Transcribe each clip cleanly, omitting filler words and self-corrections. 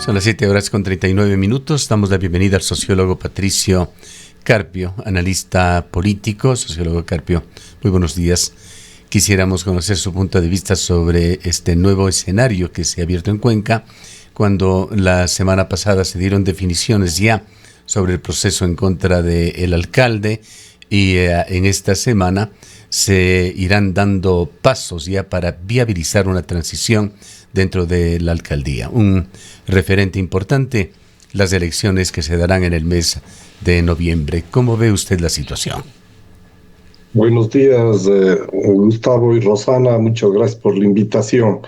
Son las 7:39. Damos la bienvenida al sociólogo Patricio Carpio, analista político. Sociólogo Carpio, muy buenos días. Quisiéramos conocer su punto de vista sobre este nuevo escenario que se ha abierto en Cuenca, cuando la semana pasada se dieron definiciones ya sobre el proceso en contra del alcalde y en esta semana se irán dando pasos ya para viabilizar una transición dentro de la alcaldía. Un referente importante, las elecciones que se darán en el mes de noviembre. ¿Cómo ve usted la situación? Buenos días, Gustavo y Rosana, muchas gracias por la invitación.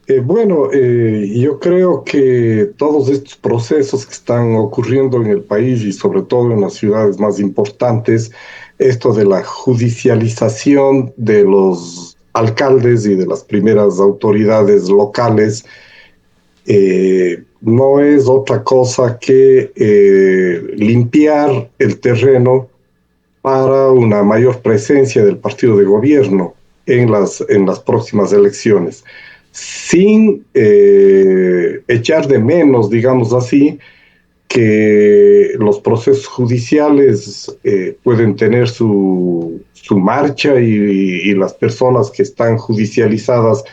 Yo creo que todos estos procesos que están ocurriendo en el país y sobre todo en las ciudades más importantes, esto de la judicialización de los alcaldes y de las primeras autoridades locales, no es otra cosa que limpiar el terreno para una mayor presencia del partido de gobierno en las próximas elecciones, sin echar de menos, digamos así, que los procesos judiciales pueden tener su marcha y las personas que están judicializadas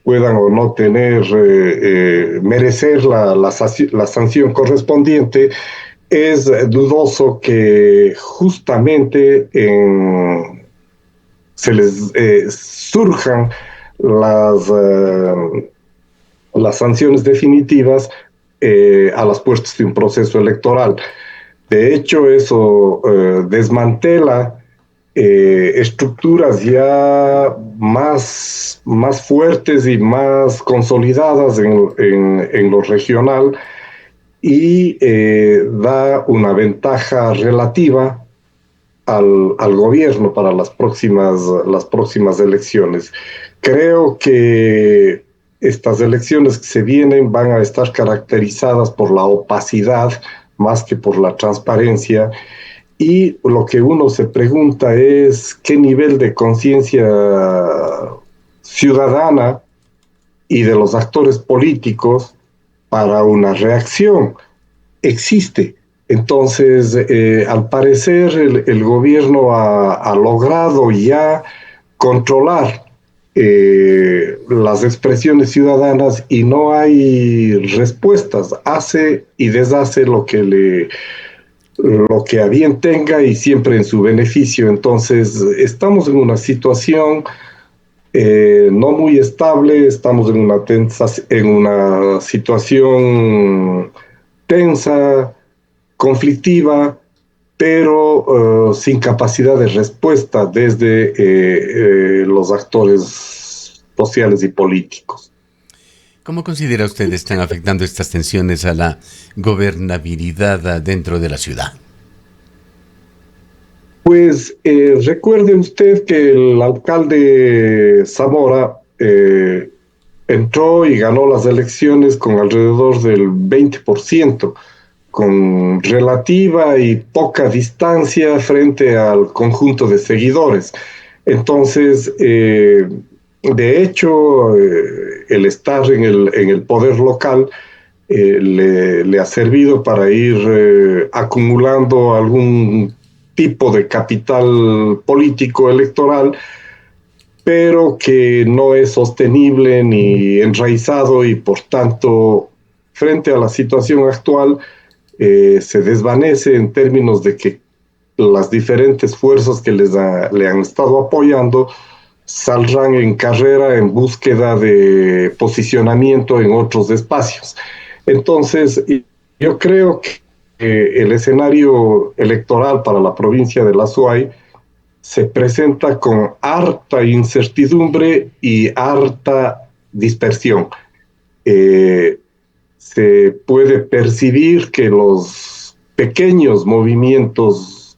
puedan o no merecer la sanción correspondiente. Es dudoso que justamente se les surjan las sanciones definitivas a las puertas de un proceso electoral. De hecho, eso desmantela estructuras ya más fuertes y más consolidadas en lo regional, y da una ventaja relativa al gobierno para las próximas elecciones. Creo que estas elecciones que se vienen van a estar caracterizadas por la opacidad más que por la transparencia, y lo que uno se pregunta es qué nivel de conciencia ciudadana y de los actores políticos para una reacción existe. Entonces, al parecer, el gobierno ha logrado ya controlar las expresiones ciudadanas y no hay respuestas. Hace y deshace lo que a bien tenga y siempre en su beneficio. Entonces, estamos en una situación no muy estable, estamos en una situación tensa, conflictiva, pero sin capacidad de respuesta desde los actores sociales y políticos. ¿Cómo considera usted están afectando estas tensiones a la gobernabilidad dentro de la ciudad? Pues recuerde usted que el alcalde Zamora entró y ganó las elecciones con alrededor del 20%, con relativa y poca distancia frente al conjunto de seguidores. Entonces, de hecho, el estar en el poder local le ha servido para ir acumulando algún tipo de capital político electoral, pero que no es sostenible ni enraizado, y por tanto, frente a la situación actual, se desvanece en términos de que las diferentes fuerzas que le han estado apoyando saldrán en carrera en búsqueda de posicionamiento en otros espacios. Entonces, yo creo que el escenario electoral para la provincia de La Suay se presenta con harta incertidumbre y harta dispersión. Se puede percibir que los pequeños movimientos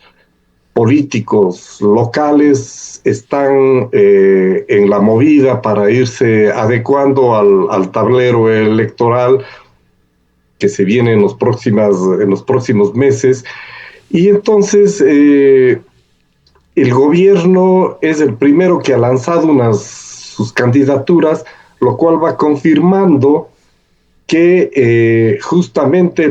políticos locales están en la movida para irse adecuando al tablero electoral que se viene en los próximos meses. Y entonces el gobierno es el primero que ha lanzado sus candidaturas, lo cual va confirmando que justamente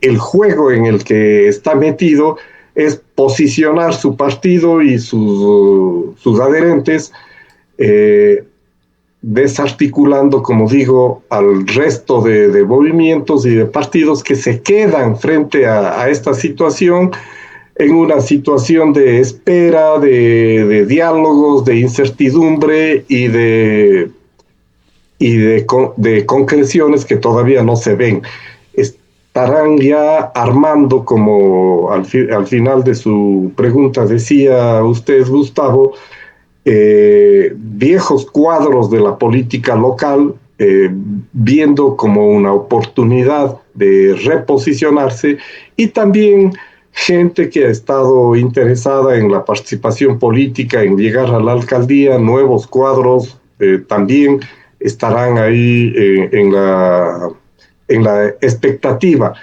el juego en el que está metido es posicionar su partido y sus adherentes, desarticulando, como digo, al resto de movimientos y de partidos que se quedan frente a esta situación, en una situación de espera, de diálogos, de incertidumbre de concreciones que todavía no se ven. Estarán ya armando, como al final de su pregunta decía usted, Gustavo, viejos cuadros de la política local, viendo como una oportunidad de reposicionarse, y también gente que ha estado interesada en la participación política, en llegar a la alcaldía, nuevos cuadros también estarán ahí en la expectativa.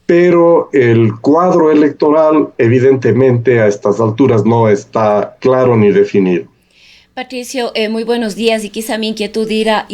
Pero el cuadro electoral, evidentemente, a estas alturas no está claro ni definido. Patricio, muy buenos días, y quizá mi inquietud iba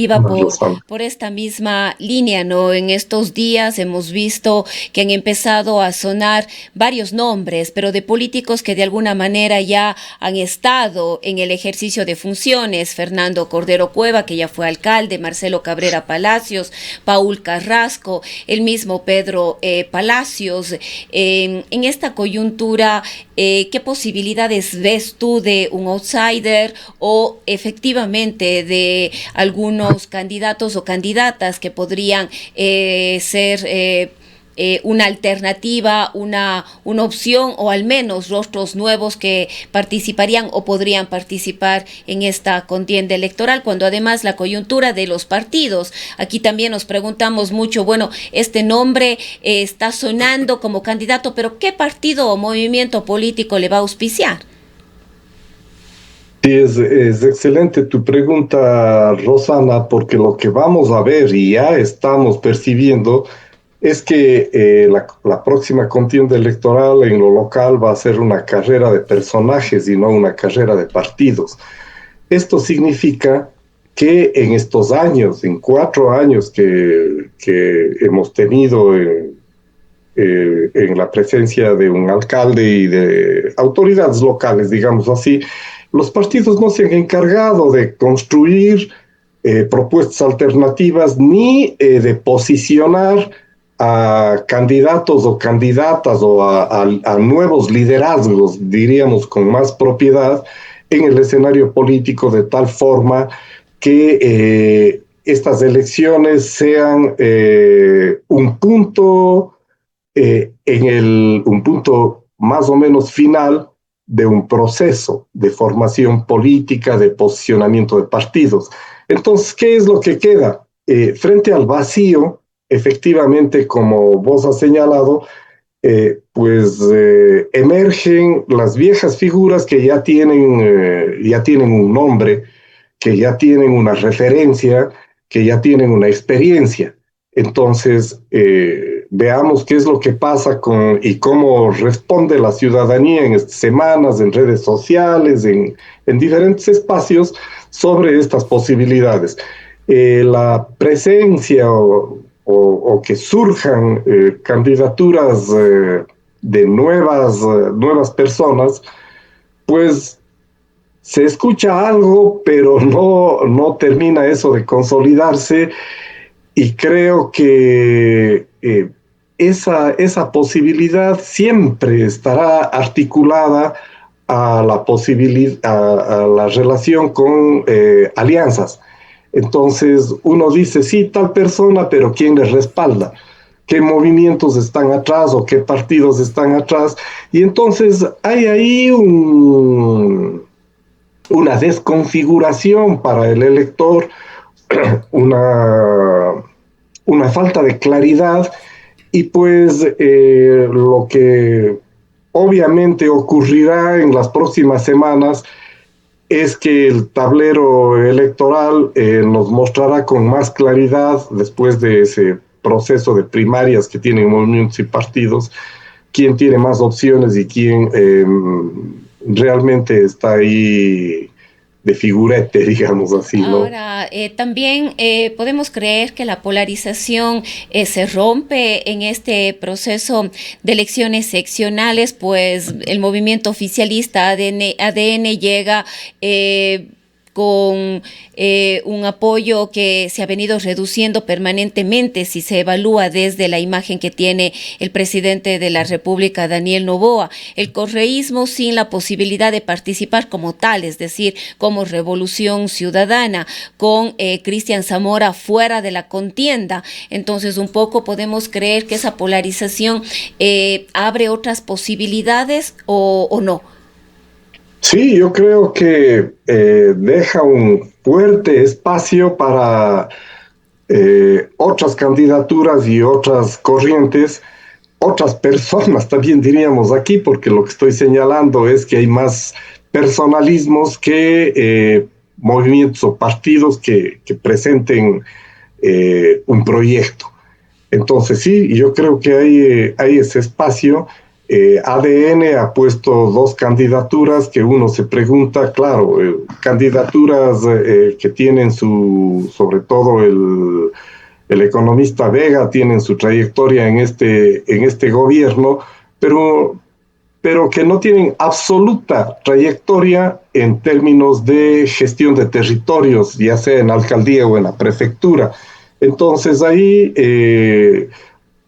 por esta misma línea, ¿no? En estos días hemos visto que han empezado a sonar varios nombres, pero de políticos que de alguna manera ya han estado en el ejercicio de funciones: Fernando Cordero Cueva, que ya fue alcalde; Marcelo Cabrera Palacios; Paul Carrasco; el mismo Pedro Palacios. En esta coyuntura, ¿qué posibilidades ves tú de un outsider o efectivamente de algunos candidatos o candidatas que podrían ser una alternativa, una opción, o al menos rostros nuevos que participarían o podrían participar en esta contienda electoral, cuando además la coyuntura de los partidos? Aquí también nos preguntamos mucho, bueno, este nombre está sonando como candidato, pero ¿qué partido o movimiento político le va a auspiciar? Sí, es excelente tu pregunta, Rosana, porque lo que vamos a ver y ya estamos percibiendo es que la próxima contienda electoral en lo local va a ser una carrera de personajes y no una carrera de partidos. Esto significa que en estos años, en 4 años que hemos tenido en la presencia de un alcalde y de autoridades locales, digamos así, los partidos no se han encargado de construir propuestas alternativas ni de posicionar a candidatos o candidatas o a nuevos liderazgos, diríamos con más propiedad, en el escenario político, de tal forma que estas elecciones sean un punto un punto más o menos final de un proceso de formación política, de posicionamiento de partidos. Entonces, ¿qué es lo que queda? Frente al vacío, efectivamente, como vos has señalado, emergen las viejas figuras que ya tienen un nombre, que ya tienen una referencia, que ya tienen una experiencia. Entonces, veamos qué es lo que pasa y cómo responde la ciudadanía en estas semanas, en redes sociales, en diferentes espacios, sobre estas posibilidades. La presencia o que surjan candidaturas de nuevas personas, pues se escucha algo, pero no termina eso de consolidarse, y creo que esa posibilidad siempre estará articulada a a la relación con alianzas. Entonces uno dice, sí, tal persona, pero ¿quién les respalda? ¿Qué movimientos están atrás o qué partidos están atrás? Y entonces hay ahí una desconfiguración para el elector, una falta de claridad, y pues lo que obviamente ocurrirá en las próximas semanas es que el tablero electoral nos mostrará con más claridad, después de ese proceso de primarias que tienen movimientos y partidos, quién tiene más opciones y quién realmente está ahí de figurete, digamos así, ¿no? Ahora, también podemos creer que la polarización se rompe en este proceso de elecciones seccionales, pues el movimiento oficialista ADN llega con un apoyo que se ha venido reduciendo permanentemente si se evalúa desde la imagen que tiene el presidente de la República, Daniel Noboa. El correísmo sin la posibilidad de participar como tal, es decir, como Revolución Ciudadana, con Cristian Zamora fuera de la contienda. Entonces, un poco podemos creer que esa polarización abre otras posibilidades o no. Sí, yo creo que deja un fuerte espacio para otras candidaturas y otras corrientes, otras personas también diríamos aquí, porque lo que estoy señalando es que hay más personalismos que movimientos o partidos que presenten un proyecto. Entonces sí, yo creo que hay ese espacio. ADN ha puesto dos candidaturas que uno se pregunta, claro, candidaturas que tienen sobre todo el economista Vega, tienen su trayectoria en este gobierno, pero que no tienen absoluta trayectoria en términos de gestión de territorios, ya sea en alcaldía o en la prefectura. Entonces ahí,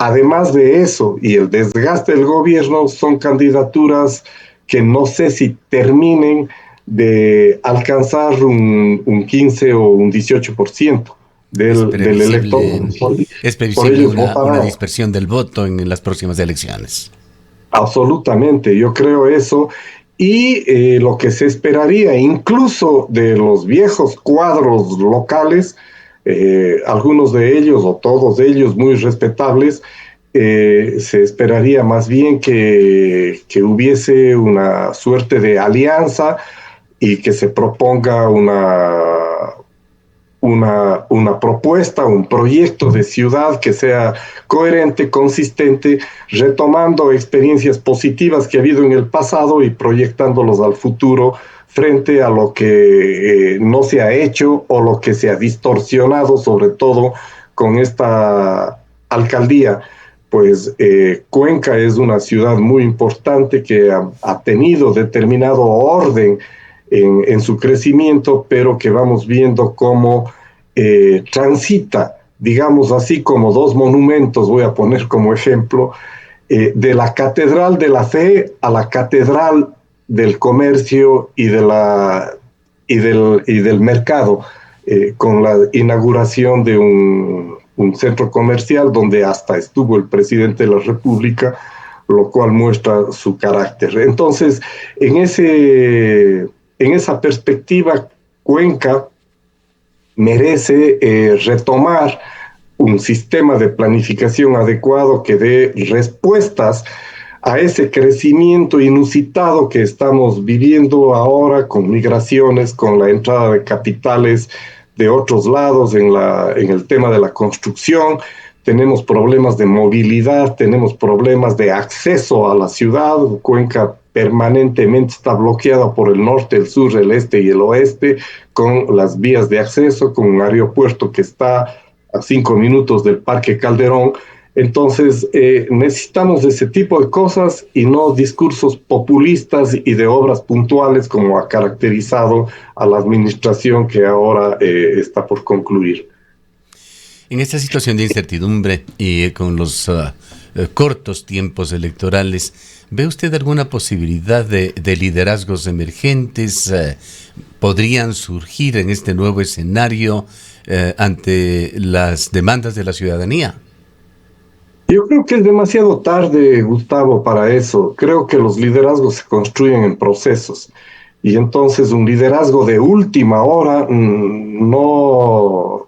además de eso y el desgaste del gobierno, son candidaturas que no sé si terminen de alcanzar un 15 o un 18% del electorado. Es Por previsible ellos una votarán. dispersión del voto en las próximas elecciones. Absolutamente, yo creo eso. Y lo que se esperaría, incluso de los viejos cuadros locales, algunos de ellos o todos de ellos muy respetables, se esperaría más bien que hubiese una suerte de alianza y que se proponga una propuesta, un proyecto de ciudad que sea coherente, consistente, retomando experiencias positivas que ha habido en el pasado y proyectándolos al futuro frente a lo que no se ha hecho o lo que se ha distorsionado, sobre todo con esta alcaldía. Pues Cuenca es una ciudad muy importante que ha tenido determinado orden en su crecimiento, pero que vamos viendo cómo transita, digamos así, como dos monumentos, voy a poner como ejemplo, de la Catedral de la Fe a la Catedral del Comercio y del Mercado, con la inauguración de un centro comercial donde hasta estuvo el presidente de la República, lo cual muestra su carácter. Entonces, en esa perspectiva, Cuenca merece retomar un sistema de planificación adecuado que dé respuestas a ese crecimiento inusitado que estamos viviendo ahora con migraciones, con la entrada de capitales de otros lados en el tema de la construcción. Tenemos problemas de movilidad, tenemos problemas de acceso a la ciudad. Cuenca permanentemente está bloqueada por el norte, el sur, el este y el oeste, con las vías de acceso, con un aeropuerto que está a 5 minutos del Parque Calderón. Entonces, necesitamos ese tipo de cosas y no discursos populistas y de obras puntuales como ha caracterizado a la administración que ahora está por concluir. En esta situación de incertidumbre y con los cortos tiempos electorales, ¿ve usted alguna posibilidad de liderazgos emergentes? ¿Podrían surgir en este nuevo escenario ante las demandas de la ciudadanía? Yo creo que es demasiado tarde, Gustavo, para eso. Creo que los liderazgos se construyen en procesos. Y entonces un liderazgo de última hora no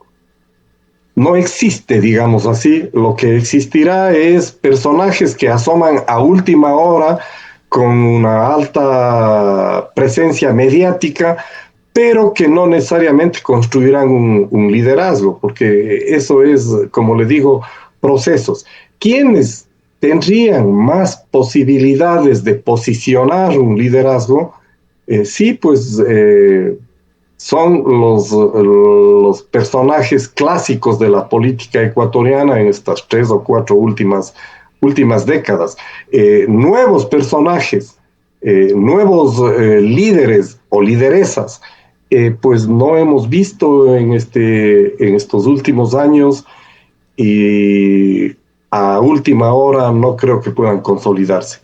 existe, digamos así. Lo que existirá es personajes que asoman a última hora con una alta presencia mediática, pero que no necesariamente construirán un liderazgo, porque eso es, como le digo, procesos. ¿Quiénes tendrían más posibilidades de posicionar un liderazgo? Sí, pues son los personajes clásicos de la política ecuatoriana en estas 3 o 4 últimas décadas. Nuevos personajes, nuevos líderes o lideresas, pues no hemos visto en estos últimos años, y a última hora no creo que puedan consolidarse.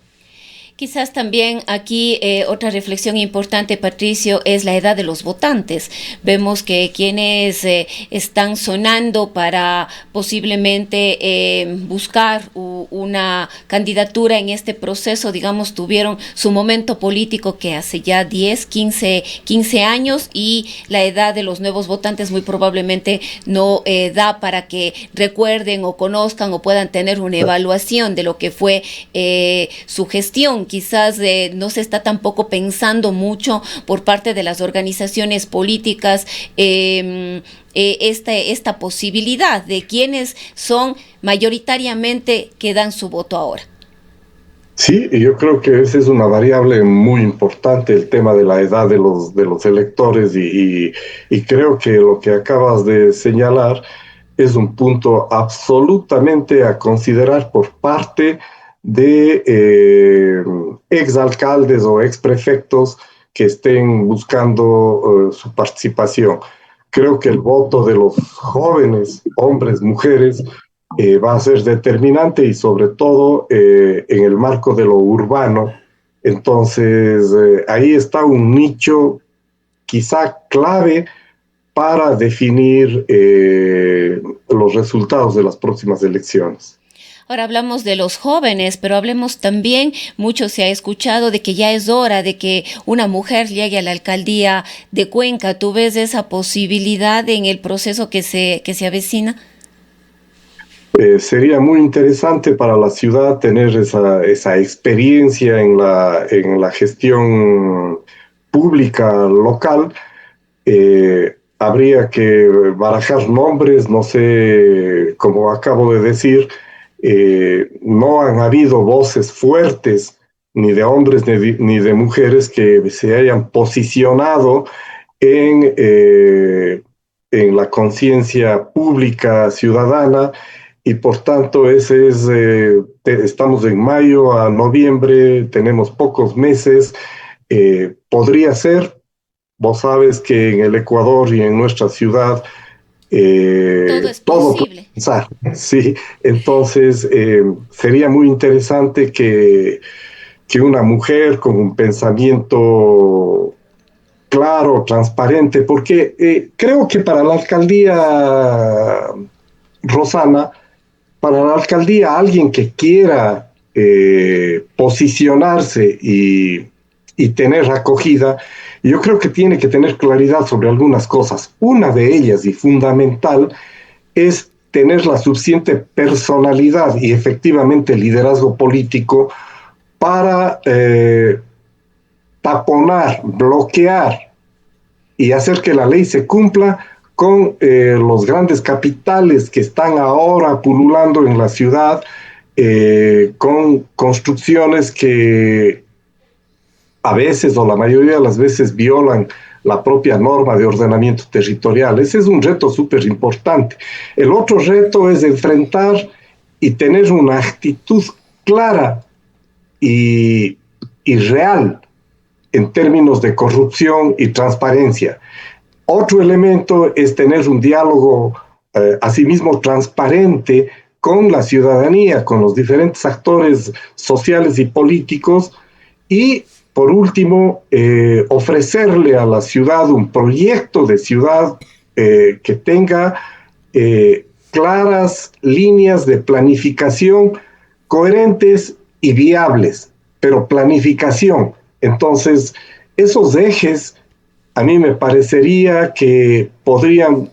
Quizás también aquí otra reflexión importante, Patricio, es la edad de los votantes. Vemos que quienes están sonando para posiblemente buscar una candidatura en este proceso, digamos, tuvieron su momento político que hace ya 10, 15 años, y la edad de los nuevos votantes muy probablemente no da para que recuerden o conozcan o puedan tener una evaluación de lo que fue su gestión. Quizás no se está tampoco pensando mucho por parte de las organizaciones políticas esta posibilidad de quienes son mayoritariamente que dan su voto ahora. Sí, y yo creo que esa es una variable muy importante, el tema de la edad de los electores, y creo que lo que acabas de señalar es un punto absolutamente a considerar por parte de exalcaldes o exprefectos que estén buscando su participación. Creo que el voto de los jóvenes, hombres, mujeres, va a ser determinante, y sobre todo en el marco de lo urbano. Entonces, ahí está un nicho quizá clave para definir los resultados de las próximas elecciones. Ahora hablamos de los jóvenes, pero hablemos también, mucho se ha escuchado de que ya es hora de que una mujer llegue a la alcaldía de Cuenca. ¿Tú ves esa posibilidad en el proceso que se avecina? Sería muy interesante para la ciudad tener esa experiencia en la gestión pública local. Habría que barajar nombres, no sé, como acabo de decir, no han habido voces fuertes, ni de hombres ni de mujeres, que se hayan posicionado en la conciencia pública ciudadana, y por tanto estamos en mayo a noviembre, tenemos pocos meses. Podría ser, vos sabes que en el Ecuador y en nuestra ciudad todo es posible. Puede pasar, sí. Entonces sería muy interesante que una mujer con un pensamiento claro, transparente, porque creo que para la alcaldía, Rosana, para la alcaldía, alguien que quiera posicionarse y tener acogida, yo creo que tiene que tener claridad sobre algunas cosas. Una de ellas, y fundamental, es tener la suficiente personalidad y efectivamente liderazgo político para taponar, bloquear y hacer que la ley se cumpla con los grandes capitales que están ahora pululando en la ciudad, con construcciones que a veces, o la mayoría de las veces, violan la propia norma de ordenamiento territorial. Ese es un reto súper importante. El otro reto es enfrentar y tener una actitud clara y real en términos de corrupción y transparencia. Otro elemento es tener un diálogo asimismo transparente con la ciudadanía, con los diferentes actores sociales y políticos, y por último, ofrecerle a la ciudad un proyecto de ciudad que tenga claras líneas de planificación coherentes y viables, pero planificación. Entonces, esos ejes a mí me parecería que podrían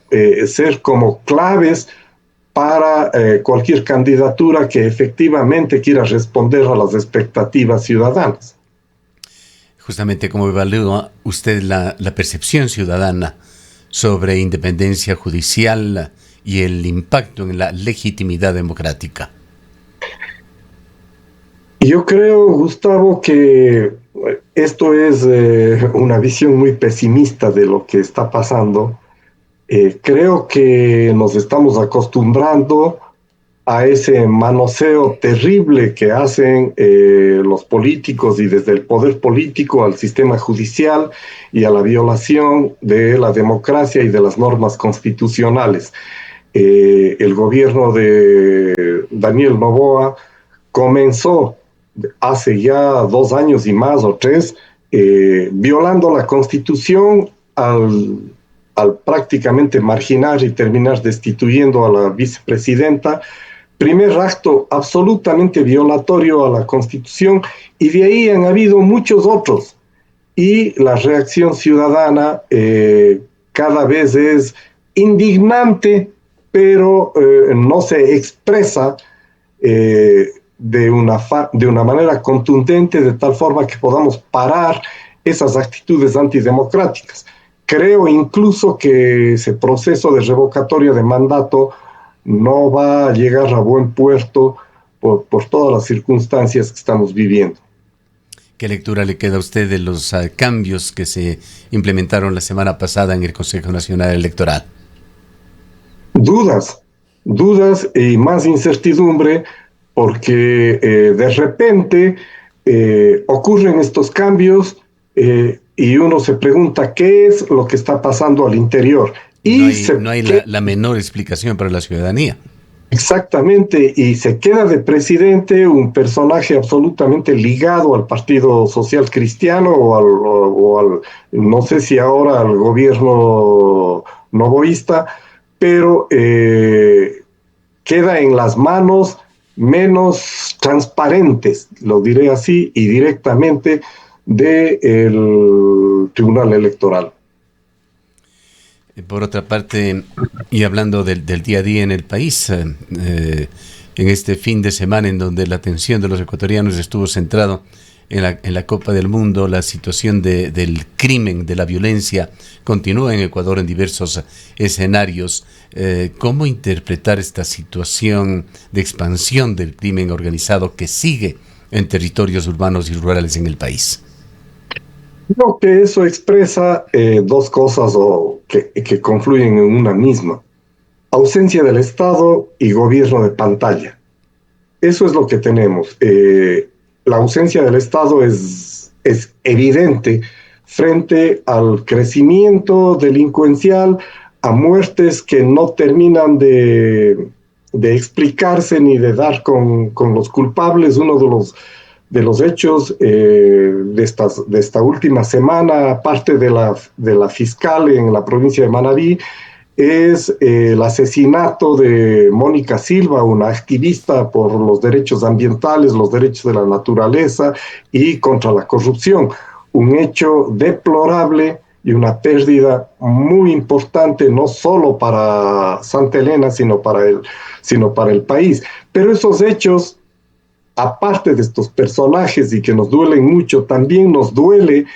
ser como claves para cualquier candidatura que efectivamente quiera responder a las expectativas ciudadanas. Justamente, ¿cómo evalúa usted la percepción ciudadana sobre independencia judicial y el impacto en la legitimidad democrática? Yo creo, Gustavo, que esto es una visión muy pesimista de lo que está pasando. Creo que nos estamos acostumbrando a ese manoseo terrible que hacen los políticos y desde el poder político al sistema judicial y a la violación de la democracia y de las normas constitucionales. El gobierno de Daniel Noboa comenzó hace ya 2 años y más o 3, violando la Constitución al prácticamente marginar y terminar destituyendo a la vicepresidenta. Primer acto absolutamente violatorio a la Constitución, y de ahí han habido muchos otros. Y la reacción ciudadana cada vez es indignante, pero no se expresa de una manera contundente, de tal forma que podamos parar esas actitudes antidemocráticas. Creo incluso que ese proceso de revocatoria de mandato no va a llegar a buen puerto por todas las circunstancias que estamos viviendo. ¿Qué lectura le queda a usted de los cambios que se implementaron la semana pasada en el Consejo Nacional Electoral? Dudas y más incertidumbre, porque de repente ocurren estos cambios y uno se pregunta qué es lo que está pasando al interior. Y no hay la menor explicación para la ciudadanía. Exactamente, y se queda de presidente un personaje absolutamente ligado al Partido Social Cristiano o al no sé si ahora al gobierno novoísta, pero queda en las manos menos transparentes, lo diré así, y directamente del Tribunal Electoral. Por otra parte, y hablando del día a día en el país, en este fin de semana en donde la atención de los ecuatorianos estuvo centrado en la Copa del Mundo, la situación del crimen, de la violencia, continúa en Ecuador en diversos escenarios. ¿Cómo interpretar esta situación de expansión del crimen organizado que sigue en territorios urbanos y rurales en el país? Creo que eso expresa dos cosas que confluyen en una misma: ausencia del Estado y gobierno de pantalla. Eso es lo que tenemos. La ausencia del Estado es evidente frente al crecimiento delincuencial, a muertes que no terminan de explicarse ni de dar con los culpables. Uno de los hechos de esta última semana, aparte de la fiscal en la provincia de Manabí, es el asesinato de Mónica Silva, una activista por los derechos ambientales, los derechos de la naturaleza y contra la corrupción. Un hecho deplorable y una pérdida muy importante, no solo para Santa Elena, sino para el país. Pero esos hechos, aparte de estos personajes y que nos duelen mucho, también nos duele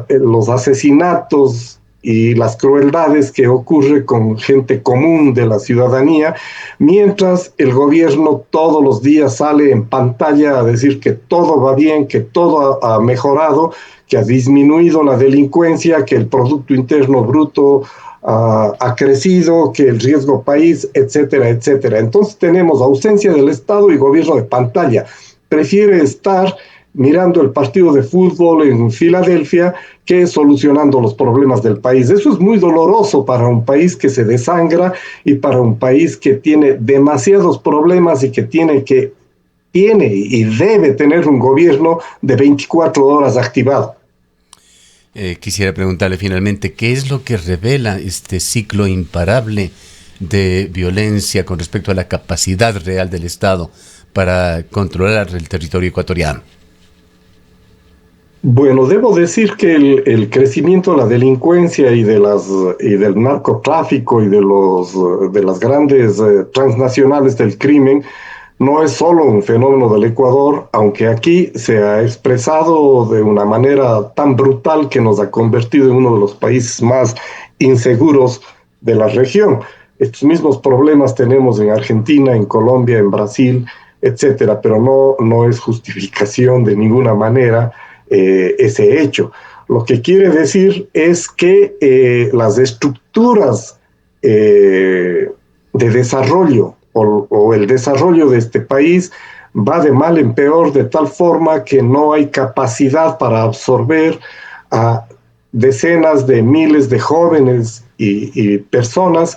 los asesinatos y las crueldades que ocurren con gente común de la ciudadanía, mientras el gobierno todos los días sale en pantalla a decir que todo va bien, que todo ha mejorado, que ha disminuido la delincuencia, que el Producto Interno Bruto ha crecido, que el riesgo país, etcétera, etcétera. Entonces tenemos ausencia del Estado y gobierno de pantalla. Prefiere estar mirando el partido de fútbol en Filadelfia que solucionando los problemas del país. Eso es muy doloroso para un país que se desangra y para un país que tiene demasiados problemas y que tiene y debe tener un gobierno de 24 horas activado. Quisiera preguntarle finalmente, ¿qué es lo que revela este ciclo imparable de violencia con respecto a la capacidad real del Estado para controlar el territorio ecuatoriano? Bueno, debo decir que el crecimiento de la delincuencia y del narcotráfico y de las grandes transnacionales del crimen no es solo un fenómeno del Ecuador, aunque aquí se ha expresado de una manera tan brutal que nos ha convertido en uno de los países más inseguros de la región. Estos mismos problemas tenemos en Argentina, en Colombia, en Brasil, etcétera, pero no es justificación de ninguna manera ese hecho. Lo que quiere decir es que las estructuras de desarrollo o el desarrollo de este país va de mal en peor, de tal forma que no hay capacidad para absorber a decenas de miles de jóvenes y personas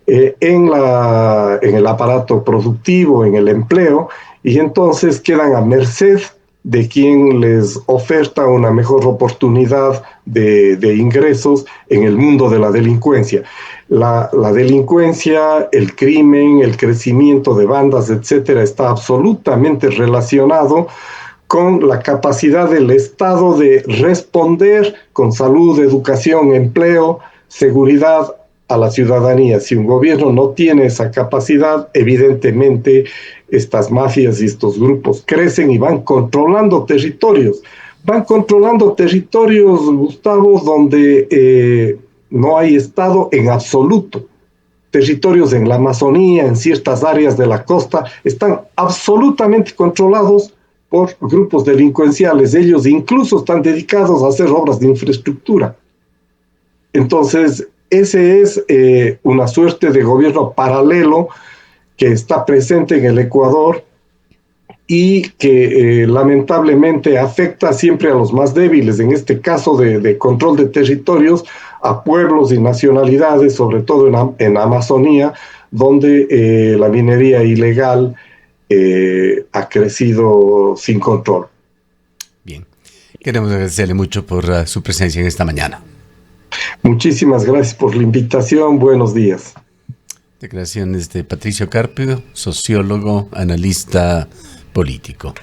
en el aparato productivo, en el empleo, y entonces quedan a merced de quien les oferta una mejor oportunidad de ingresos en el mundo de la delincuencia. La delincuencia, el crimen, el crecimiento de bandas, etcétera, está absolutamente relacionado con la capacidad del Estado de responder con salud, educación, empleo, seguridad a la ciudadanía. Si un gobierno no tiene esa capacidad, evidentemente estas mafias y estos grupos crecen y van controlando territorios. Van controlando territorios, Gustavo, donde no hay Estado en absoluto. Territorios en la Amazonía, en ciertas áreas de la costa, están absolutamente controlados por grupos delincuenciales. Ellos incluso están dedicados a hacer obras de infraestructura. Entonces, ese es una suerte de gobierno paralelo que está presente en el Ecuador y que lamentablemente afecta siempre a los más débiles, en este caso de control de territorios, a pueblos y nacionalidades, sobre todo en Amazonía, donde la minería ilegal ha crecido sin control. Bien, queremos agradecerle mucho por su presencia en esta mañana. Muchísimas gracias por la invitación. Buenos días. Declaraciones de Patricio Carpio, sociólogo, analista político.